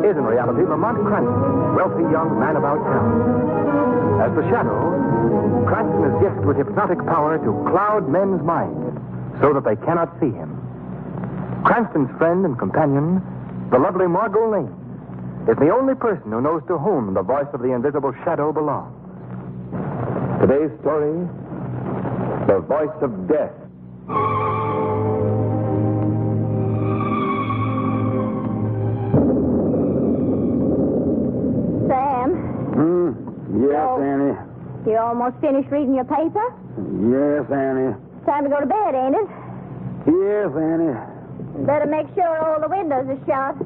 Is in reality Lamont Cranston, wealthy young man about town. As the Shadow, Cranston is gifted with hypnotic power to cloud men's minds so that they cannot see him. Cranston's friend and companion, the lovely Margot Lane, is the only person who knows to whom the voice of the invisible Shadow belongs. Today's story, The Voice of Death. Yes, Annie. You almost finished reading your paper? Yes, Annie. Time to go to bed, ain't it? Yes, Annie. Better make sure all the windows are shut.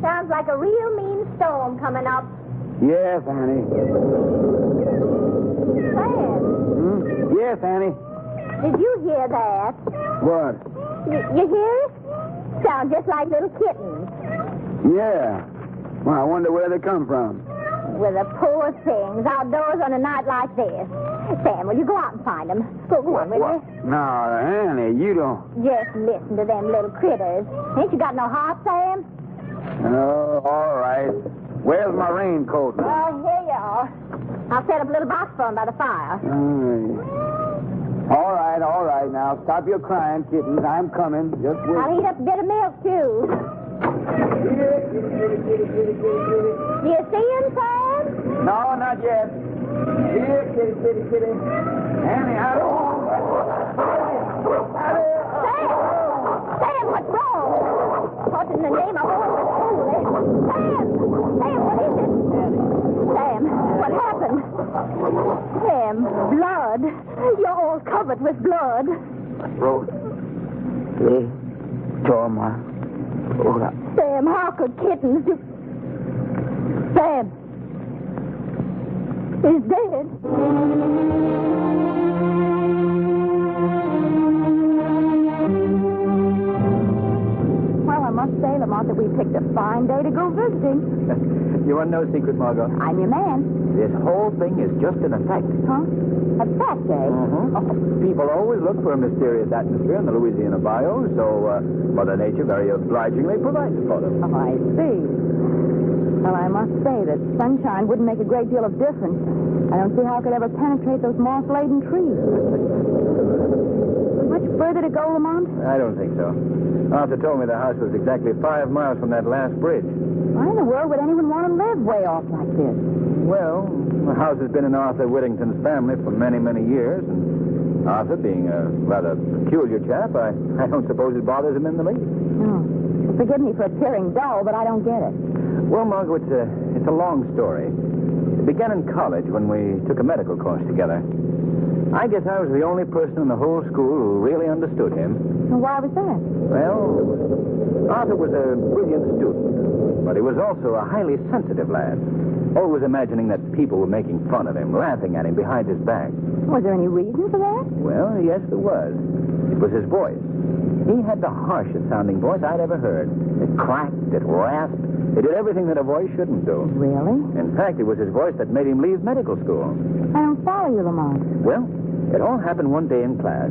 Sounds like a real mean storm coming up. Yes, Annie. Sam. Yes, Annie. Did you hear that? What? You hear it? Sounds just like little kittens. Yeah. Well, I wonder where they come from. With the poor things outdoors on a night like this. Sam, will you go out and find them? Go on, will you? No, Annie, you don't. Just listen to them little critters. Ain't you got no heart, Sam? Oh, all right. Where's my raincoat? Oh, here you are. I'll set up a little box for 'em by the fire. All right. Now, stop your crying, kittens. I'm coming. Just wait. I'll heat up a bit of milk, too. Do you see him, Sam? No, not yet. Here, kitty. Annie, I don't... Sam, what's wrong? What in the name of all Sam, what is it? Sam, what happened? Sam, blood. You're all covered with blood. Rose. Hey, Torma. Hold up. Sam, how could kittens do... Sam. He's dead. Well, I must say, Lamont, that we picked a fine day to go visiting. You want no secret, Margot? I'm your man. This whole thing is just an effect. Huh? A fact, eh? People always look for a mysterious atmosphere in the Louisiana bayou, so Mother Nature very obligingly provides for them. Oh, I see. Well, I must say that sunshine wouldn't make a great deal of difference. I don't see how it could ever penetrate those moss-laden trees. Much further to go, Lamont? I don't think so. Arthur told me the house was exactly 5 miles from that last bridge. Why in the world would anyone want to live way off like this? Well, the house has been in Arthur Whittington's family for many, many years, and Arthur, being a rather peculiar chap, I don't suppose it bothers him in the least. No. Forgive me for appearing dull, but I don't get it. Well, Margot, it's a long story. It began in college when we took a medical course together. I guess I was the only person in the whole school who really understood him. And why was that? Well, Arthur was a brilliant student, but he was also a highly sensitive lad. Always imagining that people were making fun of him, laughing at him behind his back. Was there any reason for that? Well, yes, there was. It was his voice. He had the harshest sounding voice I'd ever heard. It cracked, it rasped, it did everything that a voice shouldn't do. Really? In fact, it was his voice that made him leave medical school. I don't follow you, Lamont. Well, it all happened one day in class.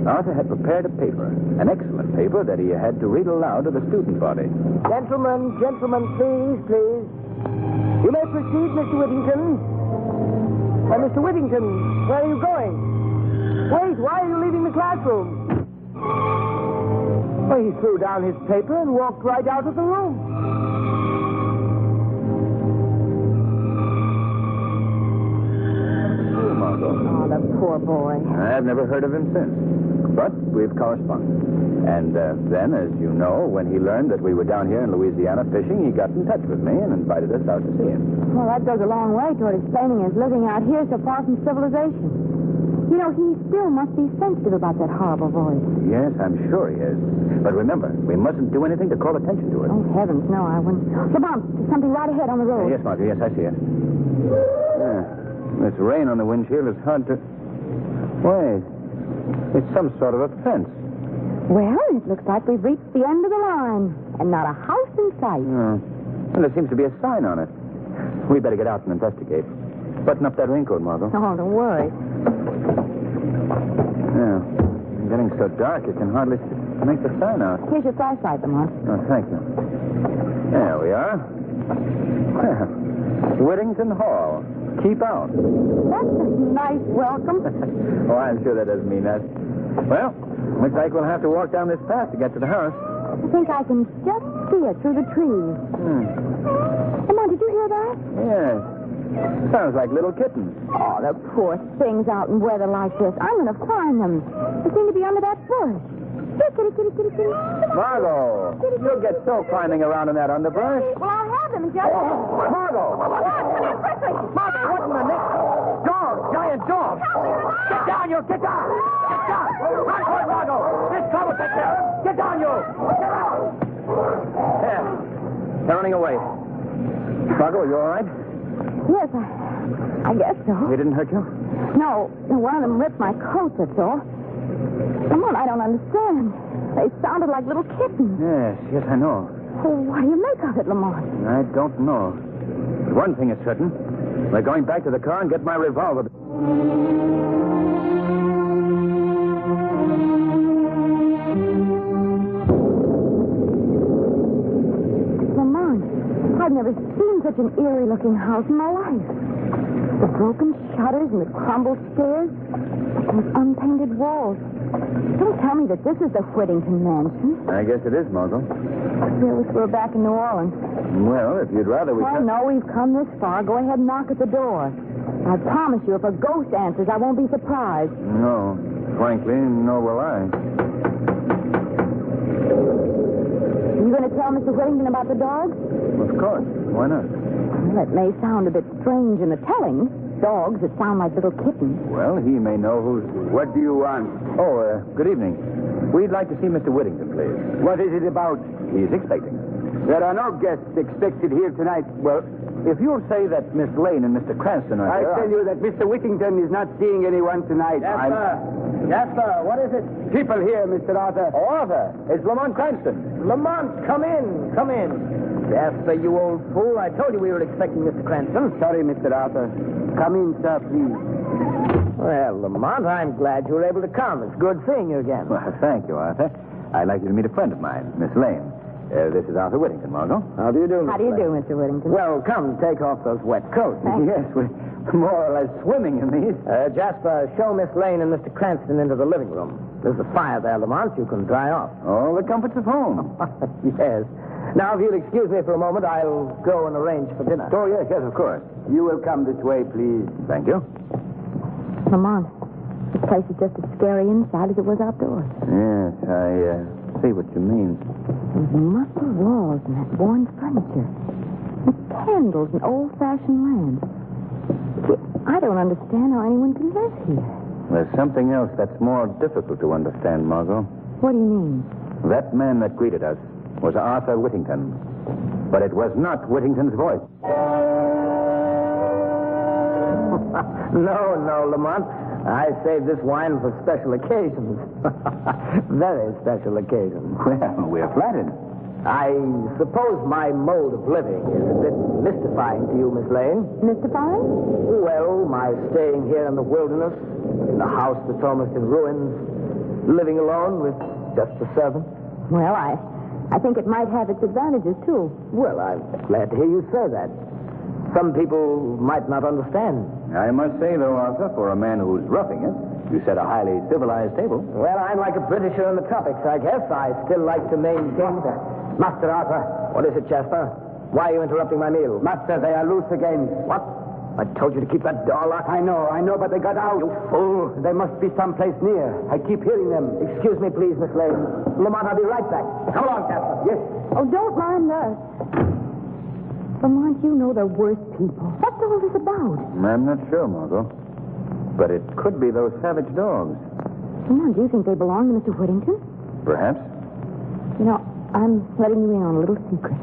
Arthur had prepared a paper, an excellent paper that he had to read aloud to the student body. Gentlemen, please. You may proceed, Mr. Whittington. Mr. Whittington, where are you going? Wait, why are you leaving the classroom? Well, he threw down his paper and walked right out of the room. Oh, the poor boy. I've never heard of him since. But we've corresponded. And then, as you know, when he learned that we were down here in Louisiana fishing, he got in touch with me and invited us out to see him. Well, that goes a long way toward explaining his living out here so far from civilization. You know, he still must be sensitive about that horrible voice. Yes, I'm sure he is. But remember, we mustn't do anything to call attention to it. Oh, heavens, no, I wouldn't. Lamont, there's something right ahead on the road. Yes, Marjorie, yes, I see it. Yeah. This rain on the windshield is hard to... Wait. It's some sort of a fence. Well, it looks like we've reached the end of the line. And not a house in sight. Oh. And there seems to be a sign on it. We better get out and investigate. Button up that raincoat, Margot. Oh, don't worry. Yeah. It's getting so dark you can hardly make the sign out. Here's your flashlight, Lamont. Oh, thank you. There we are. Whittington Hall. Keep out. That's a nice welcome. Oh, I'm sure that doesn't mean that. Well, looks like we'll have to walk down this path to get to the house. I think I can just see it through the trees. Lamont, did you hear that? Yes. Sounds like little kittens. Oh, the poor things out in weather like this. I'm going to find them. They seem to be under that bush. Here, kitty, kitty, kitty, kitty. Margot, you'll get so climbing around in that underbrush. Well, I'll have them in just... Margot! Come here quickly. Margot, what in the name? Dog! Giant dog! Get down, you! Get down! Get down! Run for it, Margot! This car will take care of it. Get down, you! Get out! There. They're running away. Margot, you all right? Yes, I guess so. They didn't hurt you? No, one of them ripped my coat, that's all. Lamont, I don't understand. They sounded like little kittens. Yes, I know. Oh, what do you make of it, Lamont? I don't know. But one thing is certain. We're going back to the car and get my revolver. Lamont, I've never seen such an eerie-looking house in my life. The broken shutters and the crumbled stairs and those unpainted walls. Don't tell me that this is the Whittington mansion. I guess it is, Margot. I wish we were back in New Orleans. Well, if you'd rather we... Oh, no, we've come this far. Go ahead and knock at the door. I promise you, if a ghost answers, I won't be surprised. No. Frankly, nor will I. You going to tell Mr. Whittington about the dogs? Of course. Why not? Well, it may sound a bit strange in the telling. Dogs that sound like little kittens. Well, he may know who's... What do you want? Oh, good evening. We'd like to see Mr. Whittington, please. What is it about? He's expecting us. There are no guests expected here tonight. Well, if you'll say that Miss Lane and Mr. Cranston are I here... tell you that Mr. Whittington is not seeing anyone tonight. Jasper, what is it? People here, Mr. Arthur. Oh, Arthur, it's Lamont Cranston. Lamont, come in. Come in. Jasper, you old fool. I told you we were expecting Mr. Cranston. Sorry, Mr. Arthur. Come in, sir, please. Well, Lamont, I'm glad you were able to come. It's good seeing you again. Well, thank you, Arthur. I'd like you to meet a friend of mine, Miss Lane. This is Arthur Whittington, Margot. How do you do, How do you do, Mr. Whittington? Well, come, take off those wet coats. Yes, we're more or less swimming in these. Jasper, show Miss Lane and Mr. Cranston into the living room. There's a fire there, Lamont. You can dry off. All the comforts of home. Yes. Now, if you'll excuse me for a moment, I'll go and arrange for dinner. Oh, yes, of course. You will come this way, please. Thank you. Lamont, this place is just as scary inside as it was outdoors. Yes, I see what you mean. Those musty walls and that worn furniture. And candles and old-fashioned lamps. Gee, I don't understand how anyone can live here. There's something else that's more difficult to understand, Margot. What do you mean? That man that greeted us was Arthur Whittington. But it was not Whittington's voice. No, Lamont. I saved this wine for special occasions. Very special occasions. Well, we're flattered. I suppose my mode of living is a bit mystifying to you, Miss Lane. Mystifying? Well, my staying here in the wilderness, in a house that's almost in ruins, living alone with just a servant. Well, I think it might have its advantages, too. Well, I'm glad to hear you say that. Some people might not understand. I must say, though, Arthur, for a man who's roughing it, you set a highly civilized table. Well, I'm like a Britisher in the tropics, I guess. I still like to maintain that. Master Arthur. What is it, Jasper? Why are you interrupting my meal? Master, they are loose again. What? I told you to keep that door locked. I know, but they got out. You fool. They must be someplace near. I keep hearing them. Excuse me, please, Miss Lane. Lamont, I'll be right back. Come along, Jasper. Yes. Oh, don't mind us. Lamont, you know they're worse people. What's all this about? I'm not sure, Margot. But it could be those savage dogs. Lamont, do you think they belong to Mr. Whittington? Perhaps. You know, I'm letting you in on a little secret.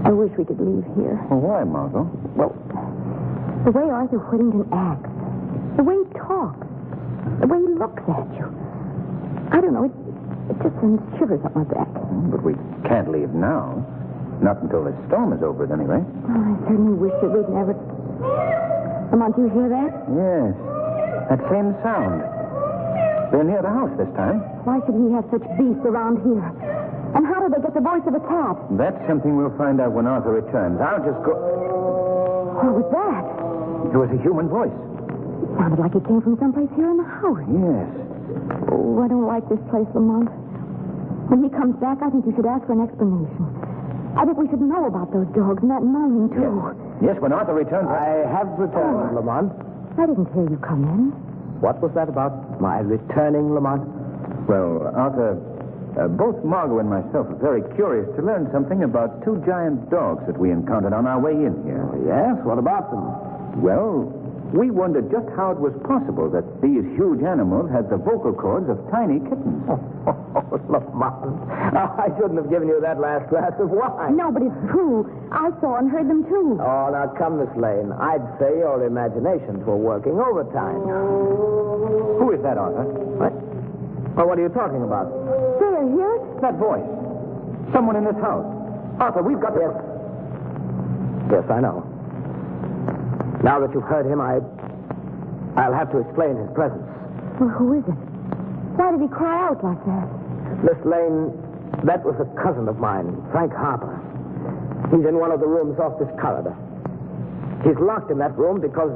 I wish we could leave here. Well, why, Margot? Well, the way Arthur Whittington acts, the way he talks, the way he looks at you. I don't know, it just sends shivers up my back. But we can't leave now. Not until this storm is over, at any rate. Oh, I certainly wish that we'd never... Lamont, do you hear that? Yes. That same sound. They're near the house this time. Why should he have such beasts around here? And how did they get the voice of a cat? That's something we'll find out when Arthur returns. I'll just go... What was that? It was a human voice. It sounded like it came from someplace here in the house. Yes. Oh, I don't like this place, Lamont. When he comes back, I think you should ask for an explanation. I think we should know about those dogs and that moaning, too. Yes, when Arthur returns... I have returned, Lamont. I didn't hear you come in. What was that about my returning, Lamont? Well, Arthur, both Margot and myself are very curious to learn something about two giant dogs that we encountered on our way in here. Yes, what about them? Well, we wondered just how it was possible that these huge animals had the vocal cords of tiny kittens. Oh, Lamont. I shouldn't have given you that last glass of wine. No, but it's true. I saw and heard them, too. Oh, now come, Miss Lane. I'd say your imaginations were working overtime. Who is that, Arthur? What? Well, what are you talking about? They're here? That voice. Someone in this house. Arthur, we've got to... Yes, I know. Now that you've heard him, I'll have to explain his presence. Well, who is it? Why did he cry out like that? Miss Lane, that was a cousin of mine, Frank Harper. He's in one of the rooms off this corridor. He's locked in that room because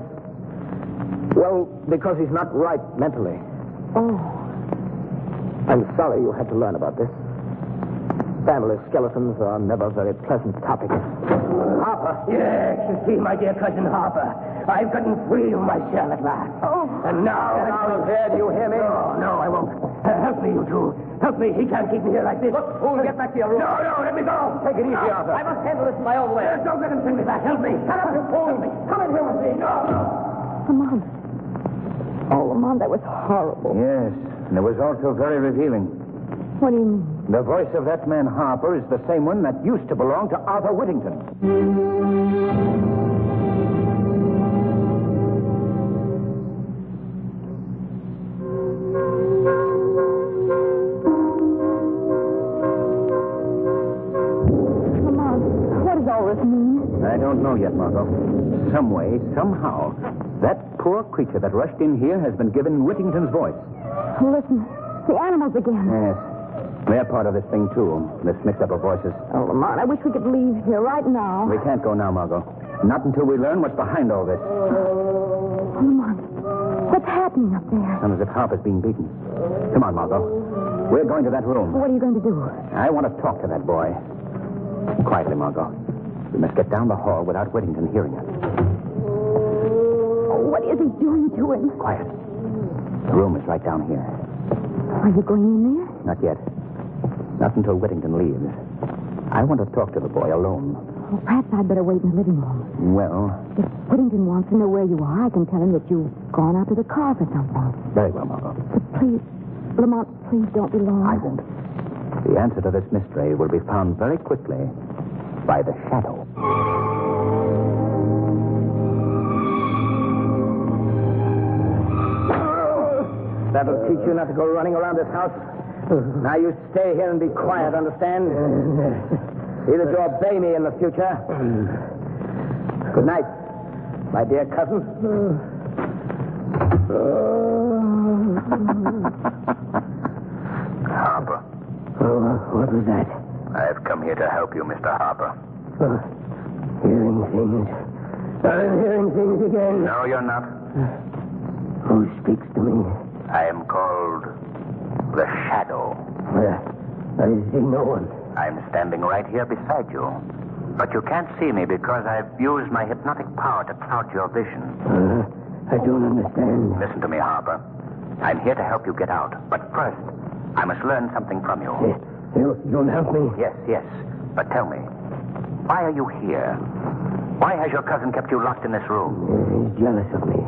he's not right mentally. Oh. I'm sorry you had to learn about this. Family skeletons are never very pleasant topics. Harper. Yes, you see, my dear cousin Harper. I've gotten free of my shell at last. Oh. And now... Do you hear me? No, I won't. Help me, you two. Help me. He can't keep me here like this. Look, fool, get back to your room. No, let me go. Take it easy, Arthur. I must handle this my own way. Don't let him send me back. Help me. Shut up, you fool. Come in here with me. No. Lamont. Oh, Lamont, that was horrible. Yes, and it was also very revealing. What do you mean? The voice of that man Harper is the same one that used to belong to Arthur Whittington. Lamont, what does all this mean? I don't know yet, Margot. Some way, somehow, that poor creature that rushed in here has been given Whittington's voice. Listen, the animals again. Yes. They're part of this thing, too. This mix-up of voices. Oh, Lamont, I wish we could leave here right now. We can't go now, Margot. Not until we learn what's behind all this. Oh, Lamont, what's happening up there? Sounds as if Harper's being beaten. Come on, Margot. We're going to that room. What are you going to do? I want to talk to that boy. Quietly, Margot. We must get down the hall without Whittington hearing us. Oh, what is he doing to him? Quiet. The room is right down here. Are you going in there? Not yet. Not until Whittington leaves. I want to talk to the boy alone. Oh, perhaps I'd better wait in the living room. Well, If Whittington wants to know where you are, I can tell him that you've gone out to the car for something. very well, Margot. But please, Lamont, please don't be long. I won't. The answer to this mystery will be found very quickly by the shadow. That'll teach you not to go running around this house. Now you stay here and be quiet, understand? Either to obey me in the future. Good night, my dear cousin. Harper. What was that? I've come here to help you, Mr. Harper. Hearing things. I'm hearing things again. No, you're not. Who speaks to me? I am called the Shadow. I see no one. I'm standing right here beside you. But you can't see me because I've used my hypnotic power to cloud your vision. I don't understand. Listen to me, Harper. I'm here to help you get out. But first, I must learn something from you. You'll help me? Yes. But tell me, why are you here? Why has your cousin kept you locked in this room? He's jealous of me.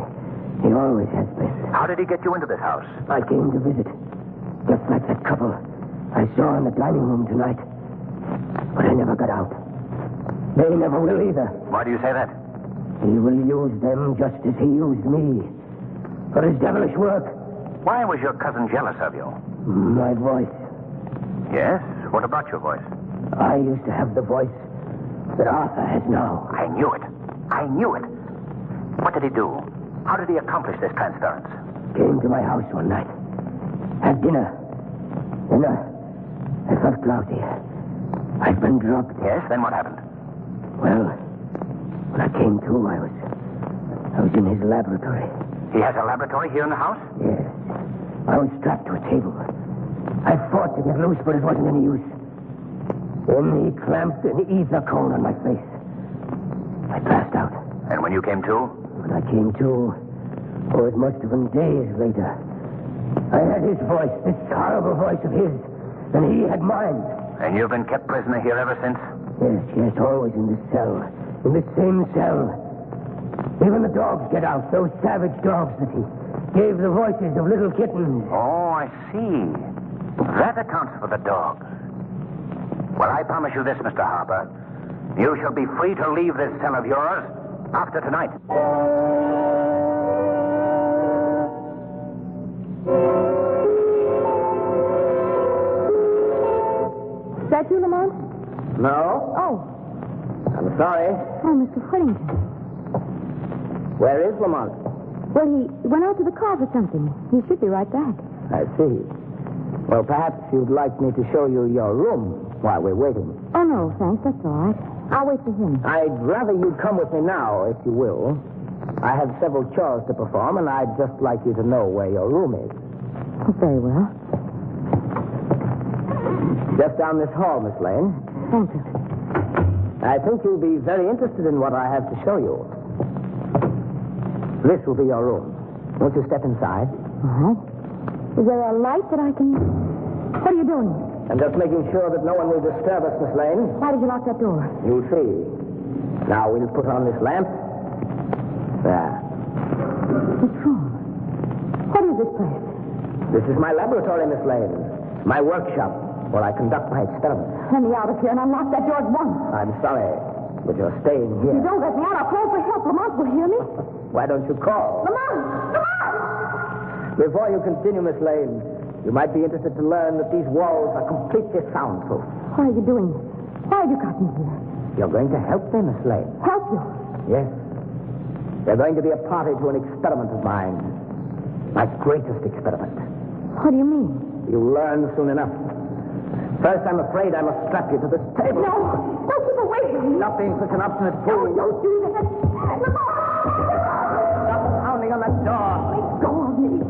He always has been. How did he get you into this house? I came to visit. Just like that couple I saw in the dining room tonight. But I never got out. They never will either. Why do you say that? He will use them just as he used me. For his devilish work. Why was your cousin jealous of you? My voice. Yes? What about your voice? I used to have the voice that Arthur has now. I knew it. I knew it. What did he do? How did he accomplish this transference? Came to my house one night. Had dinner. Then I felt drowsy. I'd been drugged. Yes, then what happened? Well, when I came to, I was in his laboratory. He has a laboratory here in the house? Yes. I was strapped to a table. I fought to get loose, but it wasn't any use. Then he clamped an ether cone on my face. I passed out. And when you came to? When I came to, it must have been days later. I had his voice, this horrible voice of his, and he had mine. And you've been kept prisoner here ever since? Yes, always in this cell. In this same cell. Even the dogs get out, those savage dogs that he gave the voices of little kittens. Oh, I see. That accounts for the dog. Well, I promise you this, Mr. Harper. You shall be free to leave this cell of yours after tonight. Is that you, Lamont? No? Oh. I'm sorry. Oh, Mr. Whittington. Where is Lamont? Well, he went out to the car for something. He should be right back. I see. Well, perhaps you'd like me to show you your room while we're waiting. Oh, no, thanks. That's all right. I'll wait for him. I'd rather you'd come with me now, if you will. I have several chores to perform, and I'd just like you to know where your room is. Oh, very well. Just down this hall, Miss Lane. Thank you. I think you'll be very interested in what I have to show you. This will be your room. Won't you step inside? All right. Is there a light that I can... What are you doing? I'm just making sure that no one will disturb us, Miss Lane. Why did you lock that door? You'll see. Now, we'll put on this lamp. There. What's wrong? What is this place? This is my laboratory, Miss Lane. My workshop, where I conduct my experiments. Let me out of here and unlock that door at once. I'm sorry, but you're staying here. If you don't let me out, I'll call for help. Lamont will hear me. Why don't you call? Lamont! Lamont! Before you continue, Miss Lane, you might be interested to learn that these walls are completely soundproof. What are you doing? Why have you got me here? You're going to help me, Miss Lane. Help you? Yes. You're going to be a party to an experiment of mine. My greatest experiment. What do you mean? You'll learn soon enough. First, I'm afraid I must strap you to this table. No! No, keep away from me! Stop being such an obstinate fool. Don't do that! Lamont! Stop pounding on that door. Let go of me!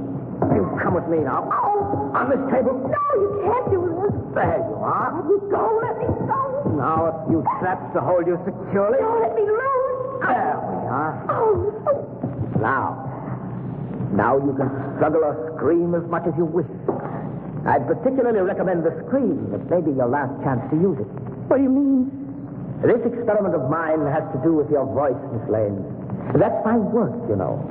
You come with me now. Oh! On this table. No, you can't do this! There you are. Let me go! Let me go! Now, a few straps to hold you securely. Don't let me loose! There we are. Oh! Now you can struggle or scream as much as you wish. I'd particularly recommend the scream. It may be your last chance to use it. What do you mean? This experiment of mine has to do with your voice, Miss Lane. That's my work, you know.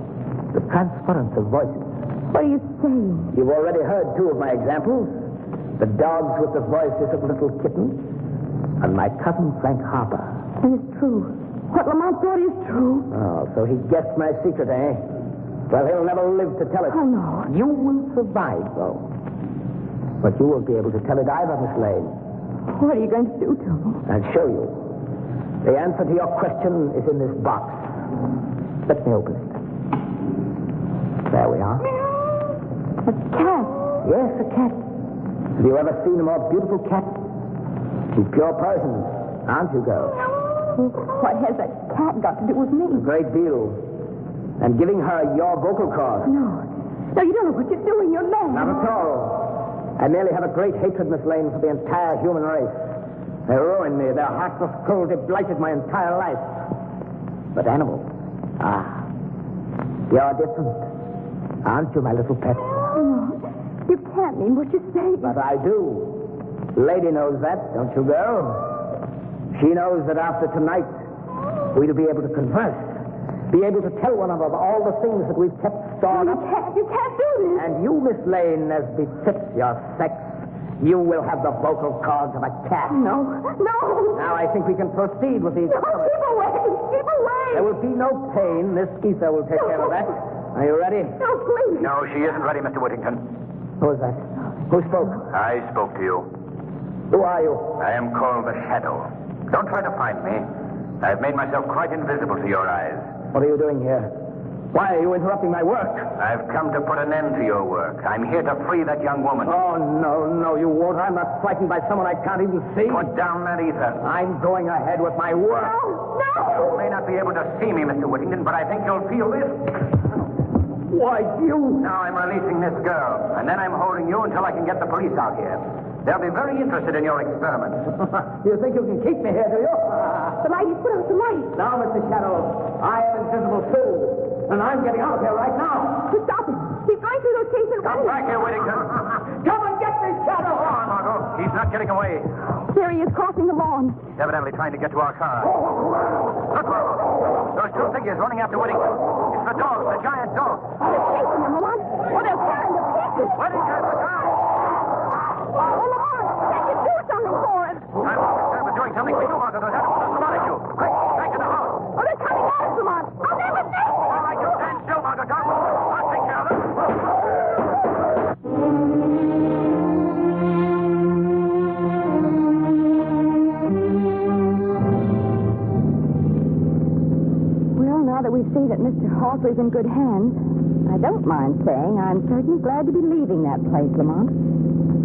The transference of voices. What are you saying? You've already heard two of my examples. The dogs with the voices of little kittens, and my cousin Frank Harper. And it's true. What Lamont thought is true. Oh, so he guessed my secret, eh? Well, he'll never live to tell it. Oh, no. You will survive, though. But you won't be able to tell it either, Miss Lane. What are you going to do to me? I'll show you. The answer to your question is in this box. Let me open it. There we are. A cat. Yes, a cat. Have you ever seen a more beautiful cat? She's pure poison, aren't you, girl? What has that cat got to do with me? A great deal. And giving her your vocal cords. No. No, you don't know what you're doing. You're mad. Not at all. I merely have a great hatred, Miss Lane, for the entire human race. They ruined me. Their heartless cruelty blighted my entire life. But animals, you're different. Aren't you, my little pet? No, you can't mean what you say. But I do. Lady knows that, don't you, girl? She knows that after tonight, we'll be able to converse. Be able to tell one another all the things that we've kept stored up. You can't do this. And you, Miss Lane, as befits your sex, you will have the vocal cords of a cat. No. Now I think we can proceed with these. No, keep away. Keep away. There will be no pain. This ether will take care of that. Are you ready? No, please. No, she isn't ready, Mr. Whittington. Who is that? Who spoke? I spoke to you. Who are you? I am called the Shadow. Don't try to find me. I've made myself quite invisible to your eyes. What are you doing here? Why are you interrupting my work? I've come to put an end to your work. I'm here to free that young woman. Oh, no, you won't. I'm not frightened by someone I can't even see. Put down that ether. I'm going ahead with my work. No! You may not be able to see me, Mr. Whittington, but I think you'll feel this. Why, you... Now I'm releasing this girl, and then I'm holding you until I can get the police out here. They'll be very interested in your experiments. You think you can keep me here, do you? The light, put out the light. Now, Mr. Shadow, I am invisible, too. And I'm getting out of here right now. Stop him. He's going through those cases. Come back here, Whittington. Come and get me, Shadow. Come on, Margot. He's not getting away. There he is, crossing the lawn. He's evidently trying to get to our car. Look, Margot. Those two figures running after Whittington. It's the dog, the giant dog. They're chasing him, Lamont. Oh, they're tearing to pieces. Whittington, look out! Oh, Lamont, they can do something for him. I'm concerned with doing something for you, Margot. They're heading for you. Quick, back to the house. Oh, they're coming at us, Lamont. I'll never see him. All right, you stand still, Margot. Don't move. I'll take care of them. Well, now that we see that Mr. Hawley's in good hands, I don't mind saying I'm certainly glad to be leaving that place, Lamont.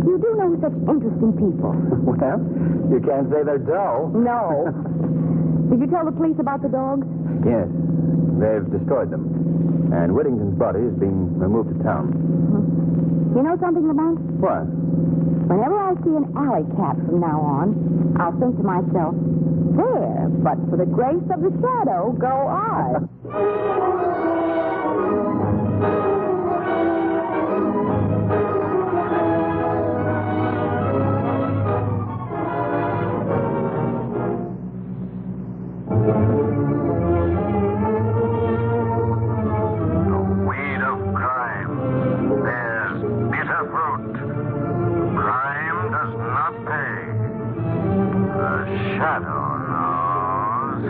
You do know such interesting people. Well, you can't say they're dull. No. Did you tell the police about the dogs? Yes. They've destroyed them. And Whittington's body is being removed to town. You know something, Lamont? What? Whenever I see an alley cat from now on, I'll think to myself, there, but for the grace of the shadow, go I. Shadow knows.